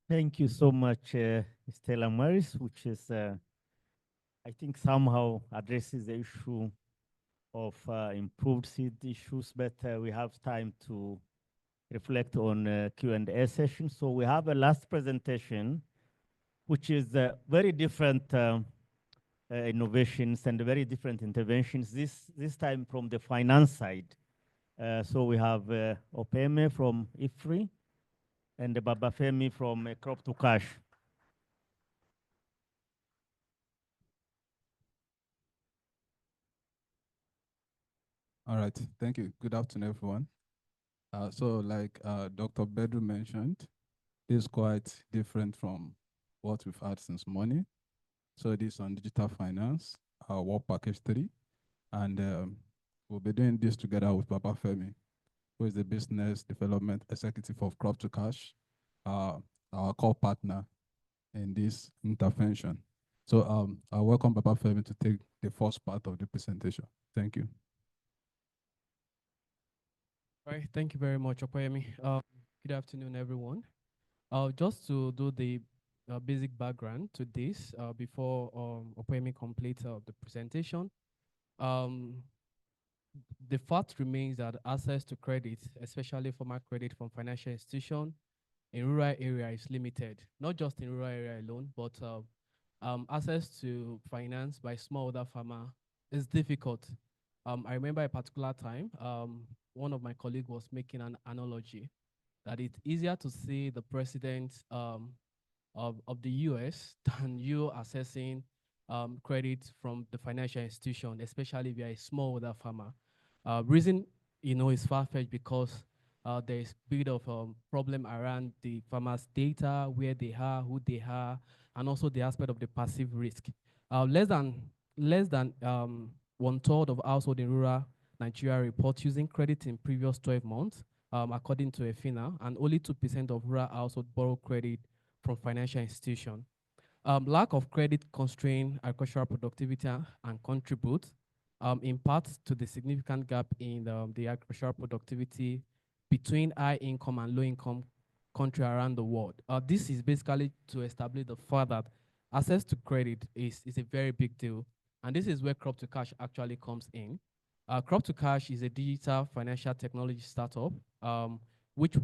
Thank you so much, Stella Maris, which is, I think, somehow addresses the issue of improved seed issues, but we have time to reflect on Q&A session. So we have a last presentation, which is very different innovations and very different interventions, this time from the finance side. So we have Opeyerni from IFRI and Babafemi from Crop to Cash. All right, thank you. Good afternoon, everyone. So like Dr. Bedru mentioned, this is quite different from what we've had since morning. So this is on digital finance, work package 3. And we'll be doing this together with Babafemi, who is the business development executive of Crop to Cash, our core partner in this intervention. So I welcome Babafemi to take the first part of the presentation. Thank you. All right, thank you very much, Opeyerni. Good afternoon, everyone. Just to do the basic background to this before Opeyerni completes the presentation. Um, the fact remains that access to credit, especially formal credit from financial institution in rural area is limited, not just in rural area alone, but access to finance by smallholder farmer is difficult. I remember a particular time, one of my colleagues was making an analogy that it's easier to see the president of the US than you assessing credit from the financial institution, especially if you're a smallholder farmer. Reason, is far-fetched because there's a bit of a problem around the farmers' data, where they are, who they are, and also the aspect of the passive risk. Less than 1/3 of households in rural Nigeria report using credit in previous 12 months, according to EFINA, and only 2% of rural households borrow credit from financial institutions. Lack of credit constrain agricultural productivity and contribute in part to the significant gap in the agricultural productivity between high income and low income countries around the world. This is basically to establish the fact that access to credit is a very big deal. And this is where Crop to Cash actually comes in. Crop to Cash is a digital financial technology startup, which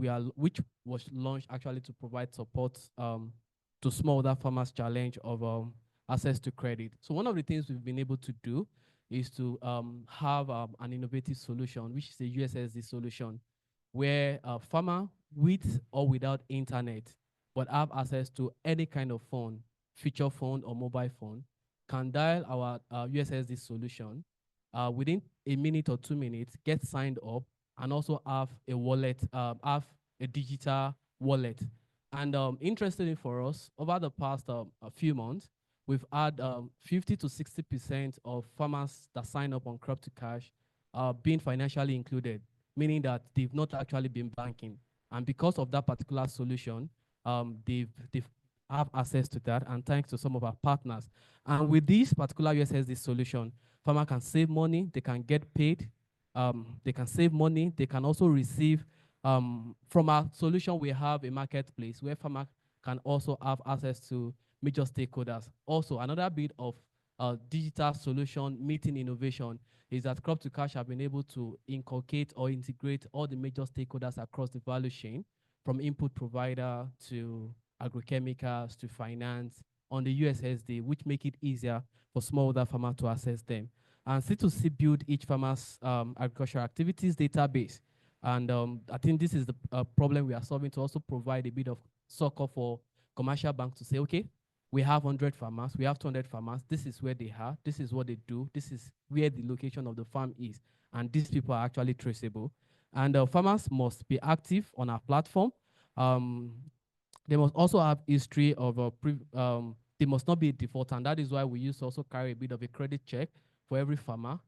was launched actually to provide support to smallholder farmers' challenge of access to credit. So one of the things we've been able to do is to have an innovative solution, which is a USSD solution, where a farmer with or without internet, but have access to any kind of phone, feature phone or mobile phone, can dial our USSD solution within a minute or 2 minutes, get signed up, and also have a wallet, have a digital wallet. And interestingly for us, over the past a few months, we've had 50 to 60% of farmers that sign up on Crop to Cash being financially included, meaning that they've not actually been banking. And because of that particular solution, they've have access to that, and thanks to some of our partners. And with this particular USSD solution, farmer can save money, they can get paid, they can save money, they can also receive from our solution. We have a marketplace where farmer can also have access to major stakeholders. Also, another bit of digital solution meeting innovation is that Crop to Cash have been able to inculcate or integrate all the major stakeholders across the value chain, from input provider to agrochemicals to finance on the USSD, which make it easier for smallholder farmer to access them. And C2C build each farmer's agricultural activities database. And I think this is the problem we are solving, to also provide a bit of succor for commercial banks to say, okay, we have 100 farmers, we have 200 farmers, this is where they are, this is what they do, this is where the location of the farm is, and these people are actually traceable. And farmers must be active on our platform. They must also have history of they must not be a defaulter, and that is why we used to also carry a bit of a credit check for every farmer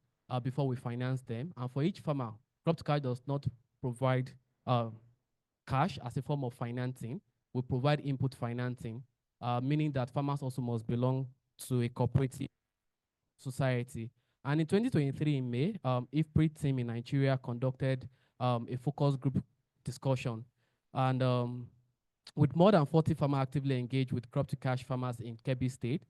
before we finance them. And for each farmer, Crop to Cash does not provide cash as a form of financing. We provide input financing, meaning that farmers also must belong to a cooperative society. And in 2023, in May, IFPRI team in Nigeria conducted a focus group discussion. And with more than 40 farmers actively engaged with crop to cash farmers in Kebbi State.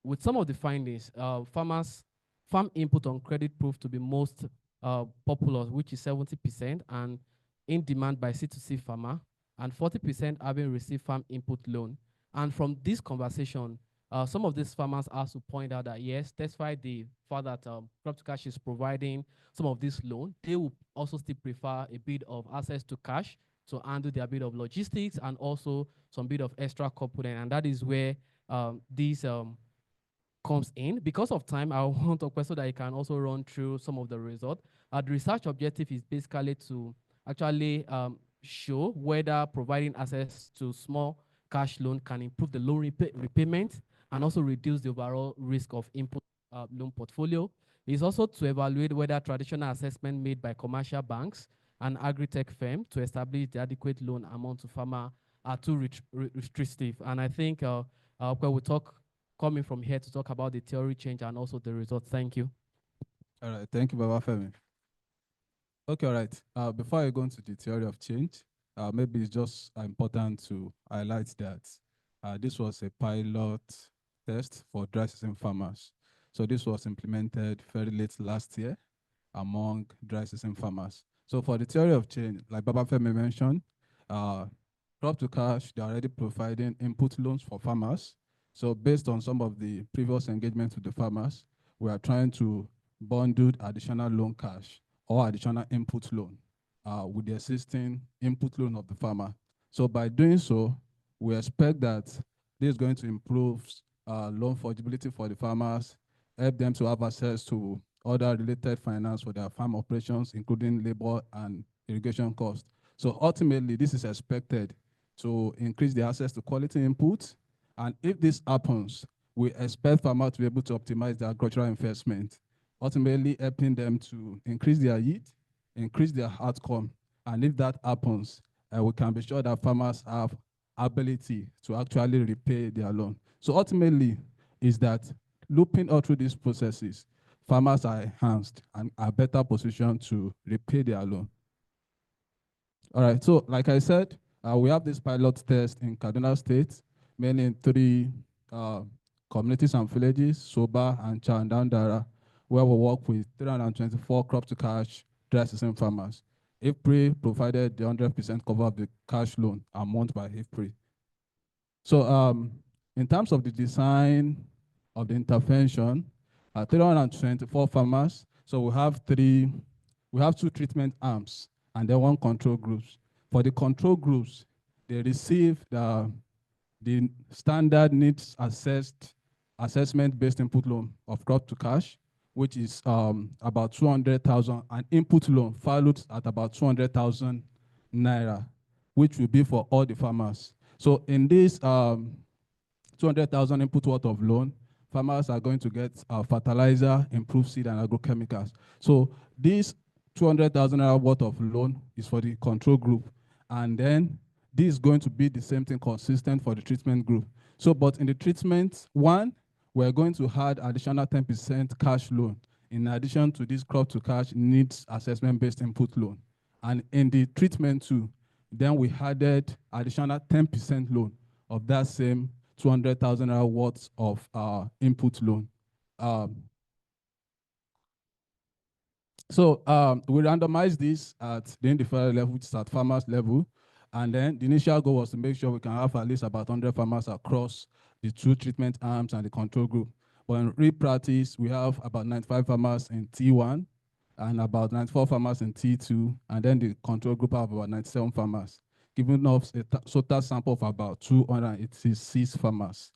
With some of the findings, farm input on credit proved to be most popular, which is 70%, and in demand by C2C farmer, and 40% having received farm input loan. And from this conversation, some of these farmers also point out that yes, despite the fact that crop to cash is providing some of this loan, they will also still prefer a bit of access to cash to handle their bit of logistics and also some bit of extra component. And that is where these comes in. Because of time, I want a question that you can also run through some of the results. The research objective is basically to actually show whether providing access to small cash loan can improve the loan repayment and also reduce the overall risk of input loan portfolio. It's also to evaluate whether traditional assessment made by commercial banks and agri-tech firm to establish the adequate loan amount to farmer are too restrictive. And I think we'll talk coming from here to talk about the theory change and also the results. Thank you. All right, thank you, Babafemi. Okay, all right. Before I go into the theory of change, maybe it's just important to highlight that this was a pilot test for dry season farmers. So this was implemented very late last year among dry season farmers. So for the theory of change, like Babafemi mentioned, crop to cash, they're already providing input loans for farmers. So based on some of the previous engagements with the farmers, we are trying to bundle additional loan cash or additional input loan with the existing input loan of the farmer. So by doing so, we expect that this is going to improve loan forgivability for the farmers, help them to have access to other related finance for their farm operations, including labor and irrigation costs. So ultimately, this is expected to increase the access to quality inputs. And if this happens, we expect farmers to be able to optimize their agricultural investment, ultimately helping them to increase their yield, increase their outcome. And if that happens, we can be sure that farmers have ability to actually repay their loan. So ultimately, is that looping all through these processes, farmers are enhanced and are better positioned to repay their loan. All right, so like I said, we have this pilot test in Kaduna State, mainly in 3 communities and villages, Soba and Chandandara, where we work with 324 crop to cash dry season farmers. IFPRI provided the 100% cover of the cash loan amount by IFPRI. So in terms of the design of the intervention, 324 farmers, so we have 2 treatment arms and then 1 control groups. For the control groups, they receive the standard needs assessment-based input loan of crop to cash, which is about 200,000, and input loan valued at about 200,000 naira, which will be for all the farmers. So in this 200,000 input worth of loan, farmers are going to get fertilizer, improved seed, and agrochemicals. So this 200,000 naira worth of loan is for the control group, and then this is going to be the same thing consistent for the treatment group. So, but in the treatment 1, we're going to add additional 10% cash loan in addition to this crop to cash needs assessment-based input loan. And in the treatment 2, then we added additional 10% loan of that same 200,000 naira worth of input loan. So we randomized this at the individual level, which is at farmers level. And then the initial goal was to make sure we can have at least about 100 farmers across the 2 treatment arms and the control group. But in real practice, we have about 95 farmers in T1 and about 94 farmers in T2, and then the control group have about 97 farmers, giving us a total sample of about 286 farmers.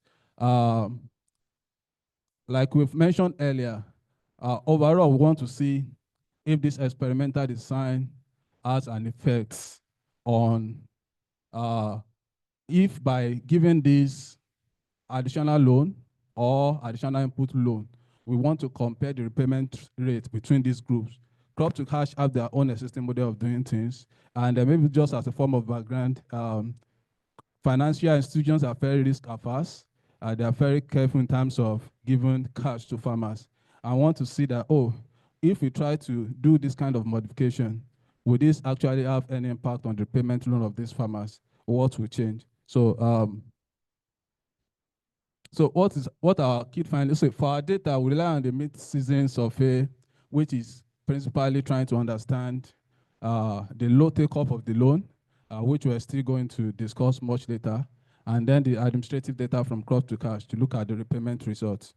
Like we've mentioned earlier, overall, we want to see if this experimental design has an effect on if by giving this additional loan or additional input loan, we want to compare the repayment rate between these groups. Crop to cash have their own existing model of doing things, and maybe just as a form of background, financial institutions are very risk averse. They are very careful in terms of giving cash to farmers. I want to see that, if we try to do this kind of modification, would this actually have any impact on the payment loan of these farmers? what will change. So what are our key findings? So for our data, we rely on the mid-season survey, which is principally trying to understand the low take-up of the loan, which we're still going to discuss much later, and then the administrative data from crop to cash to look at the repayment results.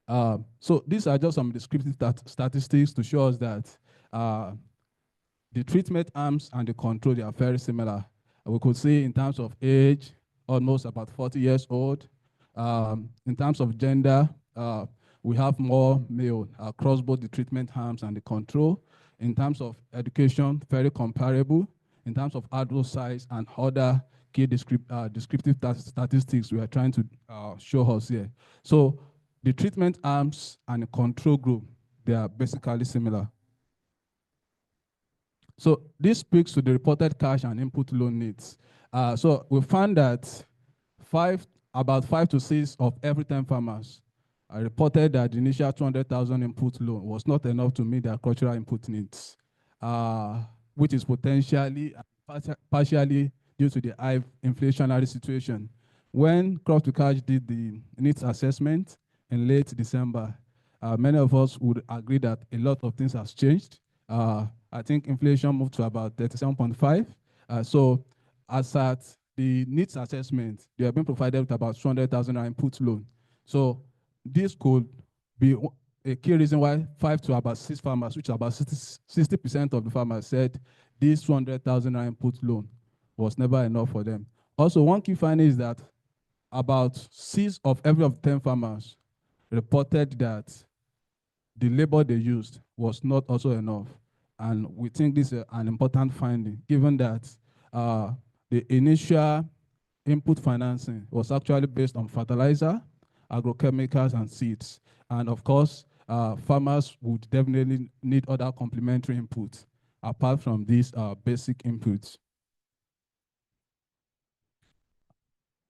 So these are just some descriptive statistics to show us that the treatment arms and the control, they are very similar. We could see in terms of age, almost about 40 years old. In terms of gender, we have more male across both the treatment arms and the control. In terms of education, very comparable. In terms of adult size and other key descriptive statistics we are trying to show us here. So the treatment arms and the control group, they are basically similar. So this speaks to the reported cash and input loan needs. So we found that about 5 to 6 of every 10 farmers reported that the initial 200,000 input loan was not enough to meet their cultural input needs, which is potentially partially due to the high inflationary situation. When Crop to Cash did the needs assessment in late December, many of us would agree that a lot of things have changed. I think inflation moved to about 37.5. So as at the needs assessment, they have been provided with about 200,000 input loan. So this could be a key reason why 5 to about 6 farmers, which about 60% of the farmers, said this 200,000 input loan was never enough for them. Also, one key finding is that about 6 of every 10 farmers reported that the labor they used was not also enough. And we think this is an important finding, given that the initial input financing was actually based on fertilizer, agrochemicals, and seeds. And of course, farmers would definitely need other complementary inputs apart from these basic inputs.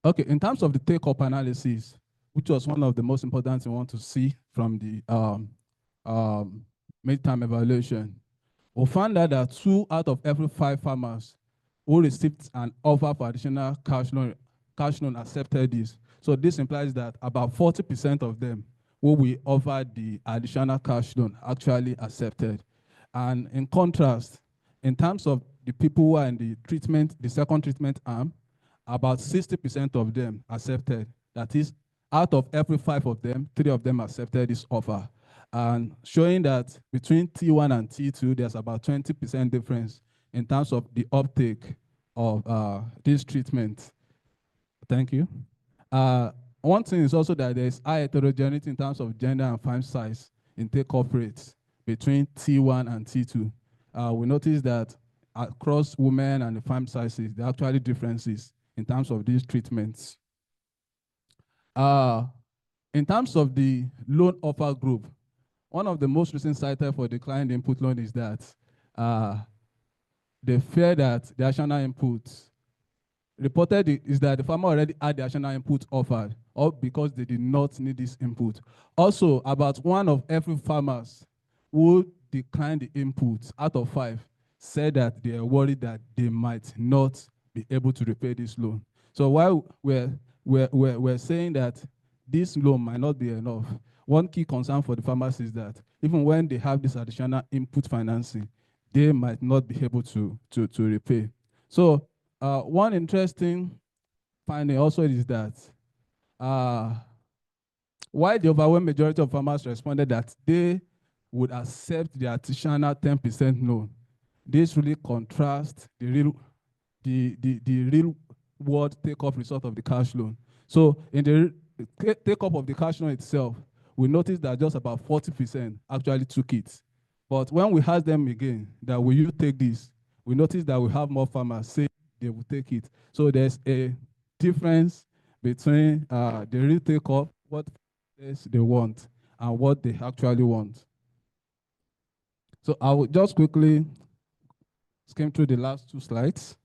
Okay, in terms of the take-up analysis, which was one of the most important things we want to see from the midterm evaluation, we found out that 2 out of every 5 farmers who received an offer for additional cash loan accepted this. So this implies that about 40% of them who we offered the additional cash loan actually accepted. And in contrast, in terms of the people who are in the second treatment arm, about 60% of them accepted. That is, out of every 5 of them, 3 of them accepted this offer. And showing that between T1 and T2, there's about 20% difference in terms of the uptake of this treatment. Thank you. One thing is also that there's high heterogeneity in terms of gender and farm size in take-up rates between T1 and T2. We noticed that across women and the farm sizes, there are actually differences in terms of these treatments. In terms of the loan offer group, one of the most recent cited for declined input loan is that they fear that the additional inputs reported is that the farmer already had the additional input offered, or because they did not need this input. Also, about 1 of every farmers who declined the inputs out of 5 said that they are worried that they might not be able to repay this loan. So while we're saying that this loan might not be enough, one key concern for the farmers is that even when they have this additional input financing, they might not be able to repay. So one interesting finding also is that while the overwhelming majority of farmers responded that they would accept the additional 10% loan, this really contrasts the real world take-up result of the cash loan. So in the take-up of the cash loan itself, we noticed that just about 40% actually took it. But when we asked them again that will you take this, we noticed that we have more farmers say they will take it. So there's a difference between the real take-up, what they want, and what they actually want. So I will just quickly skim through the last 2 slides,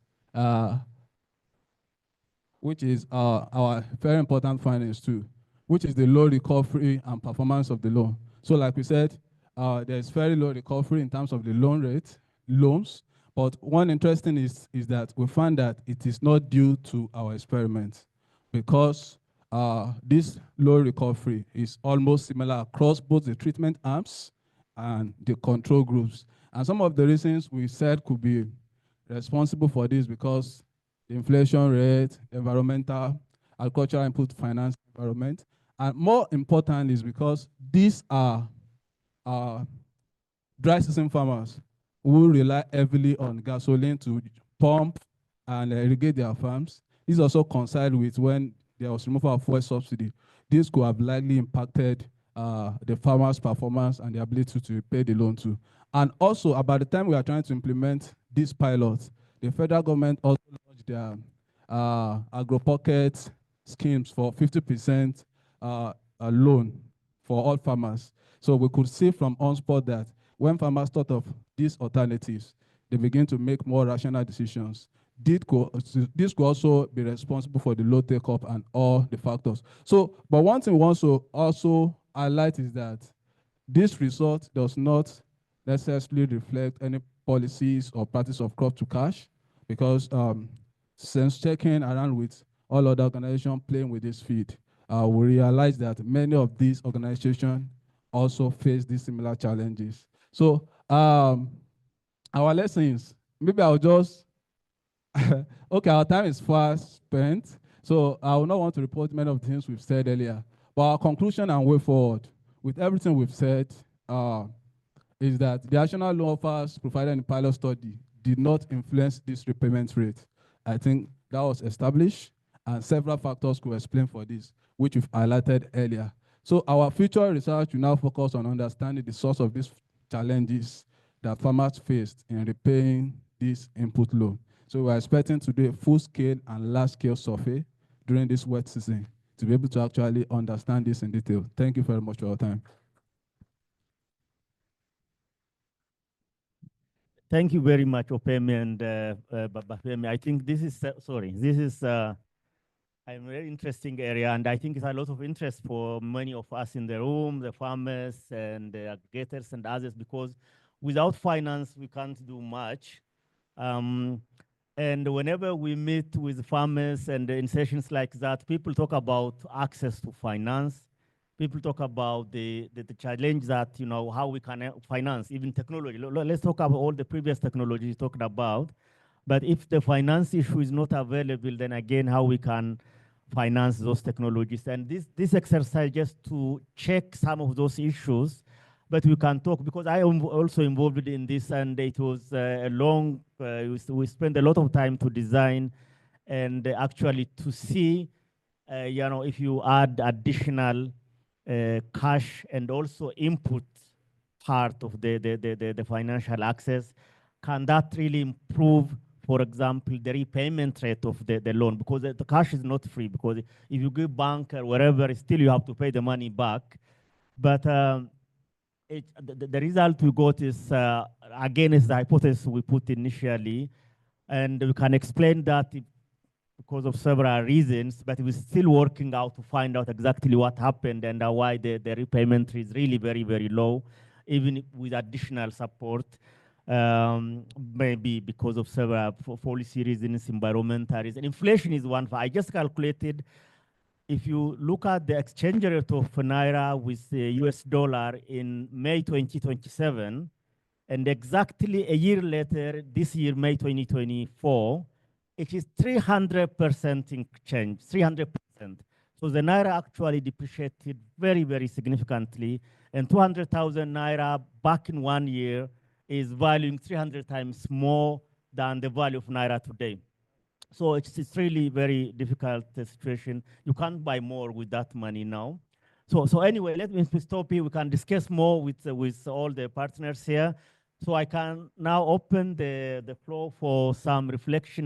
which is our very important findings too, which is the low recovery and performance of the loan. So like we said, there's very low recovery in terms of the loans, But one interesting is that we found that it is not due to our experiments, because this low recovery is almost similar across both the treatment arms and the control groups. And some of the reasons we said could be responsible for this, because the inflation rate, environmental, agricultural input finance environment, and more importantly is because these are dry season farmers who rely heavily on gasoline to pump and irrigate their farms. This also coincide with when there was removal of fuel subsidy. This could have likely impacted the farmers' performance and the ability to pay the loan too. And also, about the time we are trying to implement these pilots, the federal government also launched their agro-pocket schemes for 50% a loan for all farmers. So we could see from on-spot that when farmers thought of these alternatives, they begin to make more rational decisions. This could also be responsible for the low take-up and all the factors. So, but one thing we want to also highlight is that this result does not necessarily reflect any policies or practice of crop to cash, because since checking around with all other organizations playing with this field, we realize that many of these organizations also face these similar challenges. So our lessons, maybe I'll just, okay, our time is fast spent, so I will not want to report many of the things we've said earlier. But our conclusion and way forward, with everything we've said, is that the additional loan offers provided in the pilot study did not influence this repayment rate. I think that was established, and several factors could explain for this, which we've highlighted earlier. So our future research will now focus on understanding the source of these challenges that farmers faced in repaying this input loan. So we're expecting to do a full-scale and large-scale survey during this wet season to be able to actually understand this in detail. Thank you very much for your time. Thank you very much, Opeyerni and Babafemi. I think this is, a very interesting area, and I think it's a lot of interest for many of us in the room, the farmers and the aggregators and others, because without finance, we can't do much. And whenever we meet with farmers and in sessions like that, people talk about access to finance. People talk about the challenge that, how we can finance, even technology. Let's talk about all the previous technologies talked about. But if the finance issue is not available, then again, how we can finance those technologies. And this exercise just to check some of those issues, but we can talk, because I am also involved in this, and it was a long, we spent a lot of time to design and actually to see, if you add additional cash and also input part of the financial access, can that really improve, for example, the repayment rate of the loan? Because the cash is not free, because if you give bank or wherever, still you have to pay the money back. But the result we got is, again, is the hypothesis we put initially, and we can explain that because of several reasons, but we're still working out to find out exactly what happened and why the repayment is really very, very low, even with additional support. Maybe because of several policy reasons, environmental reasons. Inflation is one. I just calculated, if you look at the exchange rate of Naira with the US dollar in May 2027, and exactly a year later, this year, May 2024, it is 300% in change, 300%. So the Naira actually depreciated very, very significantly, and 200,000 Naira back in 1 year is valuing 300 times more than the value of Naira today. So it's really very difficult situation. You can't buy more with that money now. So anyway, let me stop here. We can discuss more with all the partners here. So I can now open the floor for some reflection.